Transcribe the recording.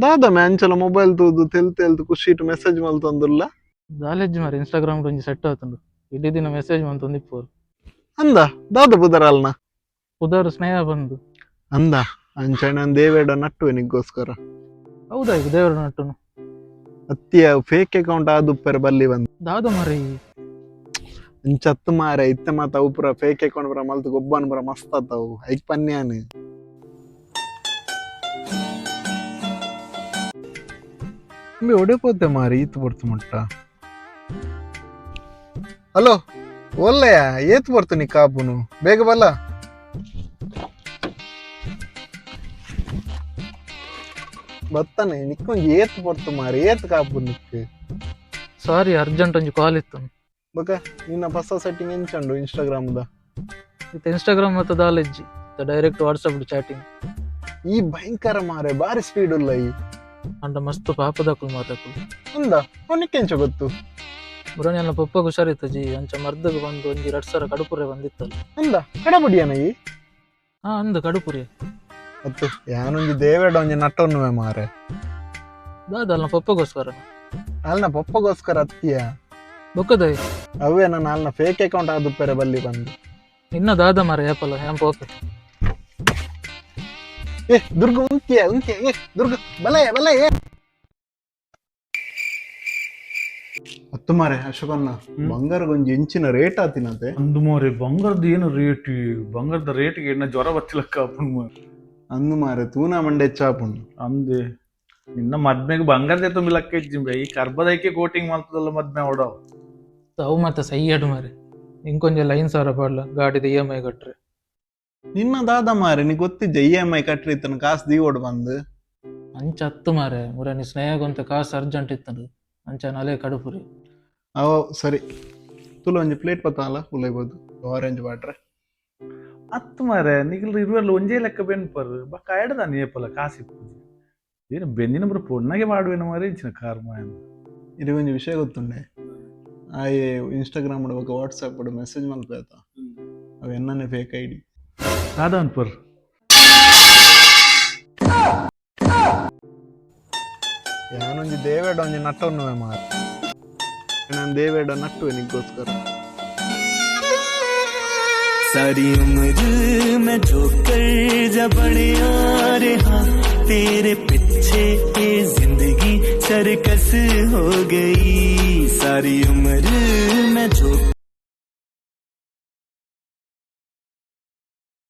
ದಾದ ಮ್ಯಾಂಚಲ ಮೊಬೈಲ್ ತೂದು ತೆಲ್ತು ಖುಷಿಟ್ ಮೆಸೇಜ್ ಮಲ್ತಂದುಲ್ಲ ದಾಲೆಜ್ಜಿ ಮಾರಿ ಇನ್ಸ್ಟಾಗ್ರಾಮ್ ಒಂಜಿ ಸೆಟ್ ಆತುಂಡು ಇಡೀ ದಿನ ಮೆಸೇಜ್ ಮಂತೊಂದಿಪ್ಪೋರು ಅಂದ ದಾದ ಬುದರಲ್ನ ಉದಾರು ಸ್ನೇಹ ಬಂದು ಅಂದ ಅಂಚೆ ದೇವೇಡ ನಟ್ಟುವೆ ನಿಗೋಸ್ಕರ ಹೌದಾ ಈಗ ದೇವರ ನಟ್ಟುನು ಅತ್ತಿಯ ಫೇಕ್ ಅಕೌಂಟ್ ಆದುಪ್ಪರ ಬಲ್ಲಿ ಬಂದು ದಾದ ಮಾರಿ ಅಂಚತ್ತು ಮಾರೆ ಇತ್ತೆ ಮಾತ ಅವು ಪುರ ಫೇಕ್ ಅಕೌಂಟ್ ಪುರ ಮಲ್ತು ಗೊಬ್ಬನ್ ಪುರ ಮಸ್ತ್ ಆತವು ಐಕ್ ಪನ್ಯಾನ್ ಒಡೆಪೋತೆ ಮಾರಿ ಈತ್ ಬರ್ತು ಮಟ್ಟ ಹಲೋ ಒಳ್ಳೆಯ ಏತ್ ಬರ್ತು ನೀ ಕಾಪುನು ಬೇಗ ಬಲ್ಲ ಬತ್ತಾನೆ ನಿಕ್ಕೊಂಜಿ ಏತ್ ಬರ್ತು ಮಾರಿ ಏತ್ ಕಾಪು ನಿಕ್ ಸಾರಿ ಅರ್ಜೆಂಟ್ ಒಂಜಿ ಕಾಲ್ ಇತ್ತು ಬಕ ನಿನ್ನ ಹೊಸ ಸೆಟ್ಟಿಂಗ್ ಎಂಚಂಡು ಇನ್ಸ್ಟಾಗ್ರಾಮ್ದ ಇತ್ತು ಇನ್ಸ್ಟಾಗ್ರಾಮ್ ಮತ್ತು ದಾಲೆಜ್ಜಿ ಡೈರೆಕ್ಟ್ ವಾಟ್ಸಪ್ ಚಾಟಿಂಗ್ ಈ ಭಯಂಕರ ಮಾರೆ ಬಾರಿ ಸ್ಪೀಡ್ ಇಲ್ಲ ಈ ಅಂಡ ಮಸ್ತ್ ಪಾಪದಕ್ಕಲು ಮಾತಾಕಲು ಅಂದ ಅವನಿಕ್ಕೆಂಚ ಗೊತ್ತು ಬುರಾಣಿ ಎಲ್ಲ ಪಪ್ಪಗೆ ಹುಷಾರಿತ್ತು ಜಿ ಅಂಚ ಮರ್ದಗೆ ಬಂದು ಒಂಜಿ 2,000 ಕಡುಪುರೆ ಬಂದಿತ್ತಲ್ಲ ಅಂದ ಕಡಬಡಿಯನ ಈ ಹಾ ಅಂದ ಕಡುಪುರೆ ಮತ್ತು ಯಾನೊಂಜಿ ದೇವೇಡ ಒಂಜಿ ನಟ್ಟೊನ್ನುವೆ ಮಾರೆ ದಾದಲ್ಲ ಪಪ್ಪಗೋಸ್ಕರ ಅಲ್ನ ಪಪ್ಪಗೋಸ್ಕರ ಅತ್ತಿಯ ಬೊಕ್ಕದೈ ಅವೇ ನನ್ನ ಅಲ್ನ ಫೇಕ್ ಅಕೌಂಟ್ ಆದುಪ್ಪರೆ ಬಲ್ಲಿ ಬಂದು ಇನ್ನ ದಾದ ಮಾರ ಏಪಲ್ಲ ಹೆಂಪ ಓಕೆ ಏ ದುರ್ಗ ಉಂತಿಯ ಏ ದುರ್ಗ ಬಲಯ ಹತ್ತು ಮಾರೆ ಅಶೋಕನ್ನ ಬಂಗಾರಗೊಂಜಿ ಎಂಚಿನ ರೇಟ್ ಆತಿನತೆ ಅಂದು ಮಾರೆ ಬಂಗಾರದ ಏನು ರೇಟ್ ಬಂಗಾರದ ರೇಟ್ಗೆ ಎನ್ನ ಜ್ವರ ಬತ್ತಿಲಕ್ಕ ಅಪ್ಪನ ಅಂದು ಮಾರೆ ತೂನಾ ಮಂಡೆ ಚಾಪುಂಡು ಅಂದೆ ನಿನ್ನ ಮದ್ಮೆಗೆ ಬಂಗಾರದ ತುಂಬಿ ಲಕ್ಕ ಇಜ್ಜಿಂಬೆ ಈ ಕರ್ಬದೈಕೆ ಕೋಟಿಂಗ್ ಮಾಡ್ತದಲ್ಲ ಮದ್ಮೆ ಓಡಾವ್ ಅವು ಮತ್ತೆ ಸೈಯಡ್ ಮಾರೆ ಇಂಕೊಂಜೆಲ್ಲ 5,000 ಪಾಡ್ಲ ಗಾಡಿದ EMI ಕಟ್ರೆ ನಿನ್ನ ದಾದ ಮಾರೆ ನೀ ಗೊತ್ತಿದ್ದ EMI ಕಟ್ರಿ ಇತ್ತನ ಕಾಸು ದೀವೋಡ್ ಬಂದು ಅಂಚ ಹತ್ತು ಮಾರೆ ಮುರಾನಿ ಸ್ನೇಹಗೊಂತ ಕಾಸು ಅರ್ಜೆಂಟ್ ಇತ್ತನು ಅಂಚ ನಲೆ ಕಡುಪುರಿ ಅವ ಸರಿ ತುಳು ಒಂಜಿ ಪ್ಲೇಟ್ ಪತ್ತಾಲ ಉಲೈಬೋದು ಆರೆಂಜ್ ವಾಟ್ರೆ ಅತ್ತು ಮಾರೆ ನಿಗಲ್ ಇರುವಲ್ಲ ಒಂಜೇ ಲೆಕ್ಕ ಬೆನ್ಪರ್ ಬಕ್ಕ ಎಡದ ನೇಪಲ ಕಾಸಿಪ್ಪು ಏನು ಬೆಂದಿನ ಬರ ಪೊಣ್ಣಗೆ ಮಾಡುವೇನ ಮಾರೆ ಇಂಚಿನ ಕಾರ್ಮಾಯ ಇದು ಒಂಜಿ ವಿಷಯ ಗೊತ್ತುಂಡೆ ಆಯೆ ಇನ್ಸ್ಟಾಗ್ರಾಮ್ ಬಗ್ಗೆ ವಾಟ್ಸಾಪ್ ಮೆಸೇಜ್ ಮಲ್ಪೇತ ಅವು ಎನ್ನನೆ ಫೇಕ್ ಐಡಿ ಕಾದನ್ಪರ್ ಯಾನೊಂಜಿ ದೇವೇಡ ಒಂಜಿ ನಟ್ಟೊನ್ನುವೆ ಮಾರೆ ನಾನು ದೇವೇಡ ನಟ್ಟುವೆ ನಿಗೋಸ್ಕರ सारी उम्र मैं ठोकर जब रहा तेरे पीछे ये जिंदगी सर्कस हो गई सारी उम्र मैं